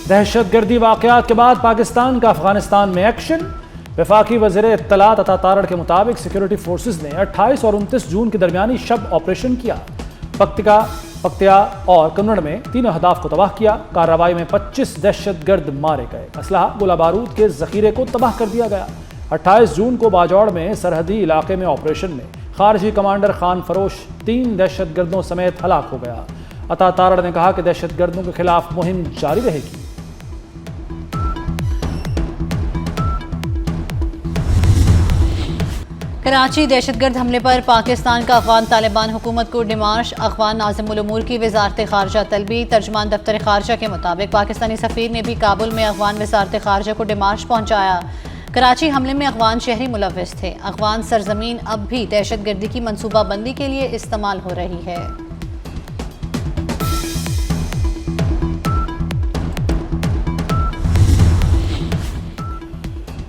دہشت گردی واقعات کے بعد پاکستان کا افغانستان میں ایکشن۔ وفاقی وزیر اطلاعات عطا تارڑ کے مطابق سیکورٹی فورسز نے 28 اور 29 جون کے درمیانی شب آپریشن کیا۔ پکتیا اور کنڑ میں 3 اہداف کو تباہ کیا۔ کارروائی میں 25 دہشت گرد مارے گئے۔ اسلحہ گولہ بارود کے ذخیرے کو تباہ کر دیا گیا۔ 28 جون کو باجوڑ میں سرحدی علاقے میں آپریشن میں خارجی کمانڈر خان فروش 3 دہشت گردوں سمیت ہلاک ہو گیا۔ عطا تارڑ نے کہا کہ دہشت گردوں کے خلاف مہم جاری رہے گی۔ کراچی دہشت گرد حملے پر پاکستان کا افغان طالبان حکومت کو ڈیمارش۔ افغان ناظم الامور کی وزارت خارجہ طلبی۔ ترجمان دفتر خارجہ کے مطابق پاکستانی سفیر نے بھی کابل میں افغان وزارت خارجہ کو ڈیمارش پہنچایا۔ کراچی حملے میں افغان شہری ملوث تھے۔ افغان سرزمین اب بھی دہشت گردی کی منصوبہ بندی کے لیے استعمال ہو رہی ہے۔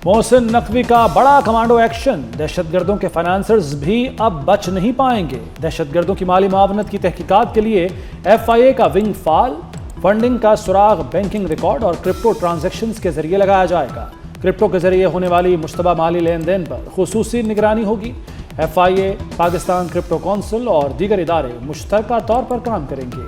محسن نقوی کا بڑا کمانڈو ایکشن۔ دہشت گردوں کے فائنانسرز بھی اب بچ نہیں پائیں گے۔ دہشت گردوں کی مالی معاونت کی تحقیقات کے لیے FIA کا ونگ فعال۔ فنڈنگ کا سراغ بینکنگ ریکارڈ اور کرپٹو ٹرانزیکشنز کے ذریعے لگایا جائے گا۔ کرپٹو کے ذریعے ہونے والی مشتبہ مالی لین دین پر خصوصی نگرانی ہوگی۔ FIA، پاکستان کرپٹو کونسل اور دیگر ادارے مشترکہ طور پر کام کریں گے۔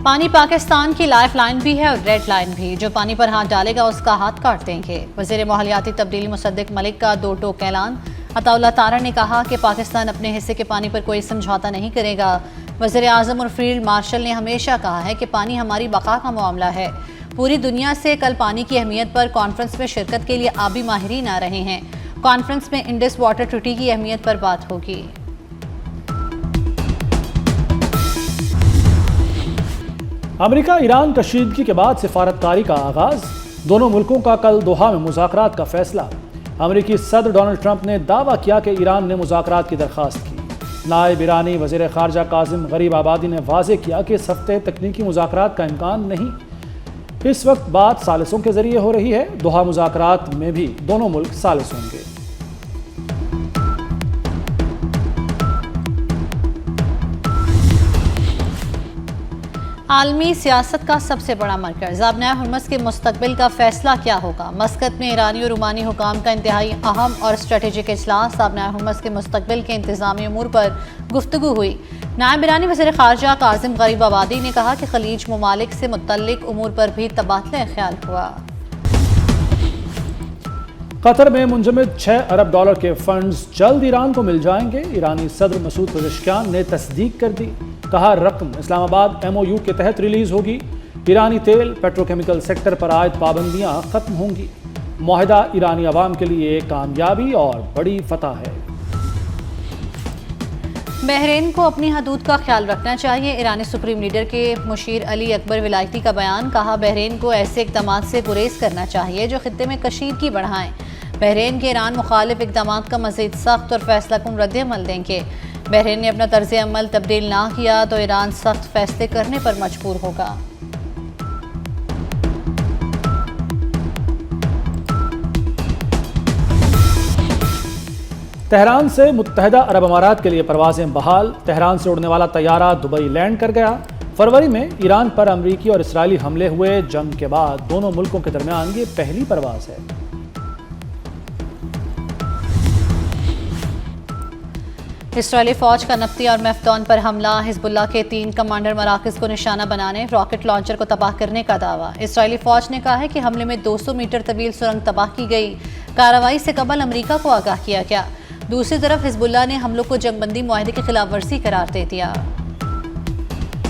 پانی پاکستان کی لائف لائن بھی ہے اور ریڈ لائن بھی۔ جو پانی پر ہاتھ ڈالے گا اس کا ہاتھ کاٹ دیں گے۔ وزیر ماحولیاتی تبدیلی مصدق ملک کا 2 ٹوک اعلان۔ عطا اللہ تارڑ نے کہا کہ پاکستان اپنے حصے کے پانی پر کوئی سمجھوتا نہیں کرے گا۔ وزیر اعظم اور فیلڈ مارشل نے ہمیشہ کہا ہے کہ پانی ہماری بقا کا معاملہ ہے۔ پوری دنیا سے کل پانی کی اہمیت پر کانفرنس میں شرکت کے لیے آبی ماہرین آ رہے ہیں۔ کانفرنس میں انڈس واٹر ٹریٹی کی اہمیت پر بات ہوگی۔ امریکہ ایران کشیدگی کے بعد سفارتکاری کا آغاز۔ دونوں ملکوں کا کل دوحہ میں مذاکرات کا فیصلہ۔ امریکی صدر ڈونلڈ ٹرمپ نے دعویٰ کیا کہ ایران نے مذاکرات کی درخواست کی۔ نائب ایرانی وزیر خارجہ کاظم غریب آبادی نے واضح کیا کہ اس ہفتے تکنیکی مذاکرات کا امکان نہیں۔ اس وقت بات ثالثوں کے ذریعے ہو رہی ہے۔ دوحہ مذاکرات میں بھی دونوں ملک ثالث ہوں گے۔ عالمی سیاست کا سب سے بڑا مرکز آبنائے ہرمز کے مستقبل کا فیصلہ کیا ہوگا؟ مسقط میں ایرانی اور رومانی حکام کا انتہائی اہم اور اسٹریٹجک اجلاس۔ آبنائے ہرمز کے مستقبل کے انتظامی امور پر گفتگو ہوئی۔ نائب ایرانی وزیر خارجہ کاظم غریب آبادی نے کہا کہ خلیج ممالک سے متعلق امور پر بھی تبادلہ خیال ہوا۔ قطر میں منجمد $6 ارب کے فنڈز جلد ایران کو مل جائیں گے۔ ایرانی صدر مسعود پزشکیان نے تصدیق کر دی۔ کہا رقم اسلام آباد MOU کے تحت ریلیز ہوگی۔ ایرانی تیل پیٹروکیمیکل سیکٹر پر عائد پابندیاں ختم ہوں گی۔ معاہدہ ایرانی عوام کے لیے ایک کامیابی اور بڑی فتح ہے۔ بحرین کو اپنی حدود کا خیال رکھنا چاہیے۔ ایرانی سپریم لیڈر کے مشیر علی اکبر ولایتی کا بیان۔ کہا بحرین کو ایسے اقدامات سے گریز کرنا چاہیے جو خطے میں کشیدگی بڑھائیں۔ بحرین کے ایران مخالف اقدامات کا مزید سخت اور فیصلہ کن رد عمل دیں گے۔ بحرین نے اپنا طرز عمل تبدیل نہ کیا تو ایران سخت فیصلے کرنے پر مجبور ہوگا۔ تہران سے متحدہ عرب امارات کے لیے پروازیں بحال۔ تہران سے اڑنے والا طیارہ دبئی لینڈ کر گیا۔ فروری میں ایران پر امریکی اور اسرائیلی حملے ہوئے۔ جنگ کے بعد دونوں ملکوں کے درمیان یہ پہلی پرواز ہے۔ اسرائیلی فوج کا نفتی اور میفدون پر حملہ۔ حزب اللہ کے 3 کمانڈر مراکز کو نشانہ بنانے راکٹ لانچر کو تباہ کرنے کا دعویٰ۔ اسرائیلی فوج نے کہا ہے کہ حملے میں 200 میٹر طویل سرنگ تباہ کی گئی۔ کارروائی سے قبل امریکہ کو آگاہ کیا گیا۔ دوسری طرف حزب اللہ نے حملوں کو جنگ بندی معاہدے کی خلاف ورزی قرار دے دیا۔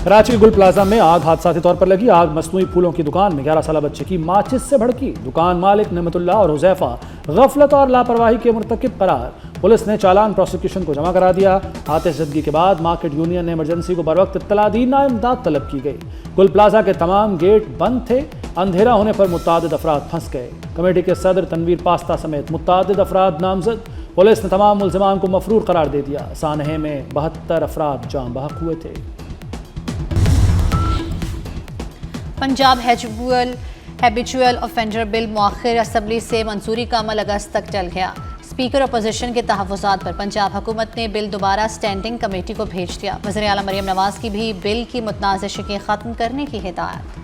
کراچی گل پلازا میں آگ حادثاتی طور پر لگی۔ آگ مصنوعی پھولوں کی دکان میں 11 سالہ بچے کی ماچس سے بھڑکی۔ دکان مالک نعمت اللہ اور حذیفہ غفلت اور لاپرواہی کے مرتکب قرار۔ پولیس نے چالان پروسیکیوشن کو جمع کرا دیا۔ آتش زدگی کے بعد مارکیٹ یونین نے ایمرجنسی کو بروقت اطلاع دی۔ امداد طلب کی گئی۔ گل پلازا کے تمام گیٹ بند تھے۔ اندھیرا ہونے پر متعدد افراد پھنس گئے۔ کمیٹی کے صدر تنویر پاستہ سمیت متعدد افراد نامزد۔ پولیس نے تمام ملزمان کو مفرور قرار دے دیا۔ سانحے میں 72 افراد جاں بحق ہوئے تھے۔ پنجاب ہیبیچول آفینڈر بل مؤخر اسمبلی سے منظوری کا عمل اگست تک ٹل گیا۔ اسپیکر اپوزیشن کے تحفظات پر پنجاب حکومت نے بل دوبارہ اسٹینڈنگ کمیٹی کو بھیج دیا. وزیر اعلیٰ مریم نواز کی بھی بل کی متنازع شقیں ختم کرنے کی ہدایت.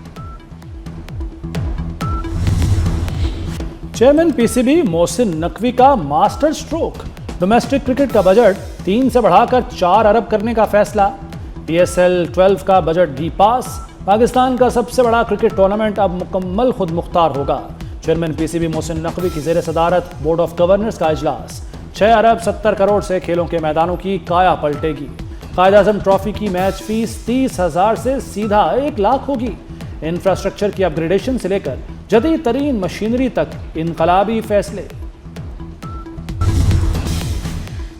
Chairman P C B Mohsin Naqvi کا ماسٹر سٹروک. ڈومیسٹک کرکٹ کا بجٹ 3 سے بڑھا کر 4 ارب کرنے کا فیصلہ. پی ایس ایل 12 کا بجٹ بھی پاس. پاکستان کا سب سے بڑا کرکٹ ٹورنامنٹ اب مکمل خود مختار ہوگا. Chairman P C B Mohsin Naqvi کی زیر صدارت بورڈ آف گورنرز کا اجلاس. 6 ارب 70 کروڑ سے کھیلوں کے میدانوں کی کایا پلٹے گی. قائد اعظم ٹرافی کی میچ فیس 30,000 سے سیدھا 1 لاکھ ہوگی. انفراسٹرکچر کی اپ گریڈیشن سے لے کر جدید ترین مشینری تک انقلابی فیصلے.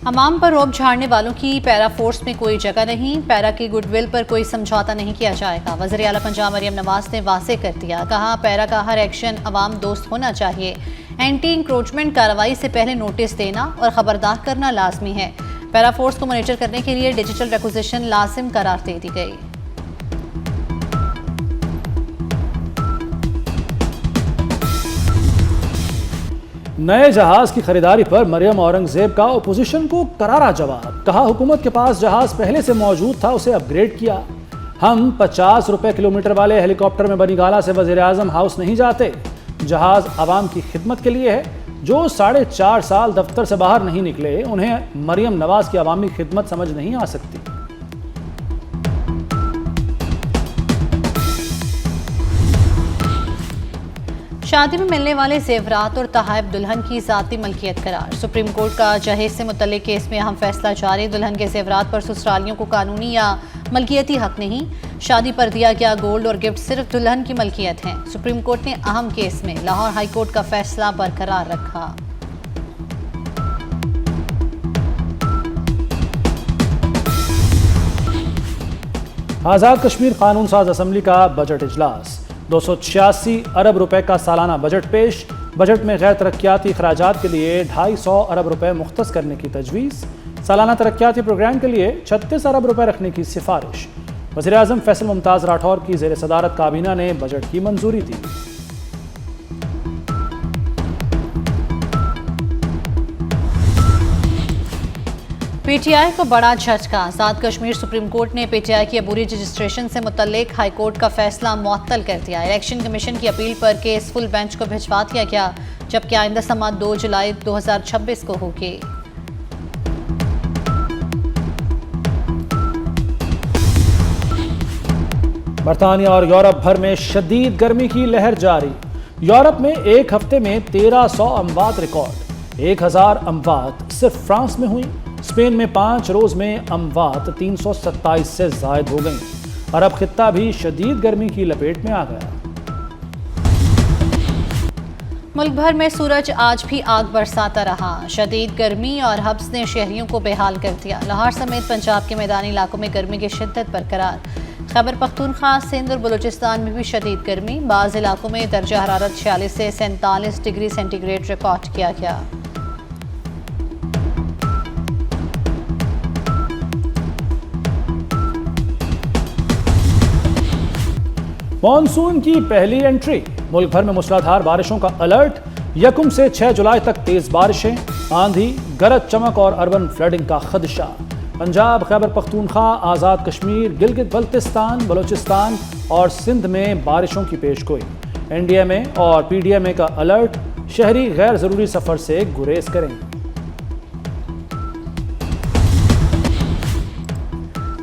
عوام پر روب جھاڑنے والوں کی پیرا فورس میں کوئی جگہ نہیں. پیرا کی گڈ ول پر کوئی سمجھوتا نہیں کیا جائے گا. وزیر اعلیٰ پنجاب مریم نواز نے واضح کر دیا. کہا پیرا کا ہر ایکشن عوام دوست ہونا چاہیے. اینٹی انکروچمنٹ کارروائی سے پہلے نوٹس دینا اور خبردار کرنا لازمی ہے. پیرا فورس کو مانیٹر کرنے کے لیے ڈیجیٹل ریکوزیشن لازم قرار دے دی گئی. نئے جہاز کی خریداری پر مریم اورنگزیب کا اپوزیشن کو کرارا جواب. کہا حکومت کے پاس جہاز پہلے سے موجود تھا, اسے اپ گریڈ کیا. ہم 50 روپے کلومیٹر والے ہیلی کاپٹر میں بنی گالہ سے وزیر اعظم ہاؤس نہیں جاتے. جہاز عوام کی خدمت کے لیے ہے. جو 4.5 سال دفتر سے باہر نہیں نکلے, انہیں مریم نواز کی عوامی خدمت سمجھ نہیں آ سکتی. شادی میں ملنے والے زیورات اور تحائف دلہن کی ذاتی ملکیت قرار. سپریم کورٹ کا جہیز سے متعلق کیس میں اہم فیصلہ جاری. دلہن کے زیورات پر سسرالیوں کو قانونی یا ملکیتی حق نہیں. شادی پر دیا گیا گولڈ اور گفٹ صرف دلہن کی ملکیت ہیں. سپریم کورٹ نے اہم کیس میں لاہور ہائی کورٹ کا فیصلہ برقرار رکھا. آزاد کشمیر قانون ساز اسمبلی کا بجٹ اجلاس. 286 ارب روپے کا سالانہ بجٹ پیش. بجٹ میں غیر ترقیاتی اخراجات کے لیے 250 ارب روپے مختص کرنے کی تجویز. سالانہ ترقیاتی پروگرام کے لیے 36 ارب روپے رکھنے کی سفارش. وزیر اعظم فیصل ممتاز راٹھور کی زیر صدارت کابینہ نے بجٹ کی منظوری دی. پی ٹی آئی کو بڑا جھٹکا. آزاد کشمیر سپریم کورٹ نے پی ٹی آئی کی عبوری رجسٹریشن سے متعلق ہائی کورٹ کا فیصلہ معطل کر دیا. الیکشن کمیشن کی اپیل پر کیس فل بینچ کو بھجوا دیا گیا, جبکہ آئندہ سماعت 2 جولائی 2026 کو ہوگی. برطانیہ اور یورپ بھر میں شدید گرمی کی لہر جاری. یورپ میں ایک ہفتے میں 1300 اموات ریکارڈ. 1000 اموات صرف فرانس میں ہوئی. اسپین میں 5 روز میں اموات 327 سے زائد ہو گئیں. عرب خطہ بھی شدید گرمی کی لپیٹ میں آ گیا. ملک بھر میں سورج آج بھی آگ برساتا رہا. شدید گرمی اور حبس نے شہریوں کو بے حال کر دیا. لاہور سمیت پنجاب کے میدانی علاقوں میں گرمی کی شدت برقرار. خیبر پختونخوا, سندھ اور بلوچستان میں بھی شدید گرمی. بعض علاقوں میں درجہ حرارت 46 سے 47 ڈگری سینٹی گریڈ ریکارڈ کیا گیا. مانسون کی پہلی انٹری. ملک بھر میں موسلادھار بارشوں کا الرٹ. 1 سے 6 جولائی تک تیز بارشیں, آندھی, گرج چمک اور اربن فلڈنگ کا خدشہ. پنجاب, خیبر پختونخوا, آزاد کشمیر, گلگت بلتستان, بلوچستان اور سندھ میں بارشوں کی پیش گوئی. این ڈی ایم اے اور پی ڈی ایم اے کا الرٹ. شہری غیر ضروری سفر سے گریز کریں.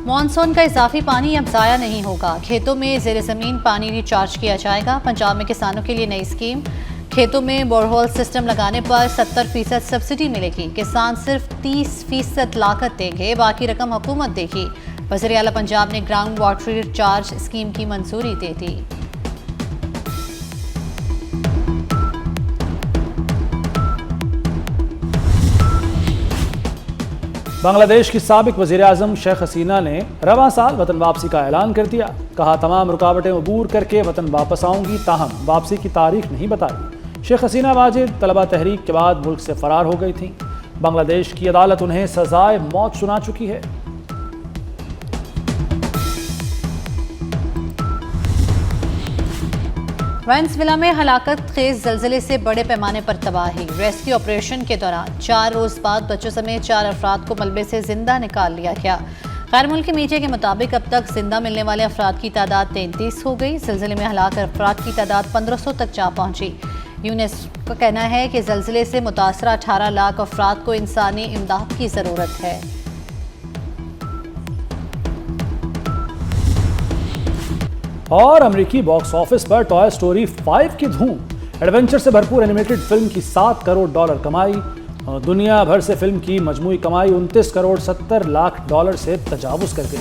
مانسون کا اضافی پانی اب ضائع نہیں ہوگا. کھیتوں میں زیر زمین پانی ریچارج کیا جائے گا. پنجاب میں کسانوں کے لیے نئی اسکیم. کھیتوں میں بورہول سسٹم لگانے پر 70% سبسڈی ملے گی. کسان صرف 30% لاگت دیں گے, باقی رقم حکومت دے گی. وزیر اعلیٰ پنجاب نے گراؤنڈ واٹر ریچارج اسکیم کی منظوری دے دی. بنگلہ دیش کی سابق وزیر اعظم شیخ حسینہ نے رواں سال وطن واپسی کا اعلان کر دیا. کہا تمام رکاوٹیں عبور کر کے وطن واپس آؤں گی, تاہم واپسی کی تاریخ نہیں بتائی. شیخ حسینہ واجد طلبہ تحریک کے بعد ملک سے فرار ہو گئی تھیں. بنگلہ دیش کی عدالت انہیں سزائے موت سنا چکی ہے. وینزویلا میں ہلاکت خیز زلزلے سے بڑے پیمانے پر تباہی، ریسکیو آپریشن کے دوران 4 روز بعد بچوں سمیت 4 افراد کو ملبے سے زندہ نکال لیا گیا۔ غیر ملکی میڈیا کے مطابق اب تک زندہ ملنے والے افراد کی تعداد 33 ہو گئی۔ زلزلے میں ہلاک افراد کی تعداد 1500 تک جا پہنچی۔ یونیسکو کا کہنا ہے کہ زلزلے سے متاثرہ 18 لاکھ افراد کو انسانی امداد کی ضرورت ہے۔ اور امریکی باکس آفس پر ٹوائے سٹوری 5 کی دھوم، ایڈونچر سے بھرپور اینیمیٹڈ فلم کی $7 کروڑ کمائی اور دنیا بھر سے فلم کی مجموعی کمائی $29 کروڑ 70 لاکھ سے تجاوز کر گئی۔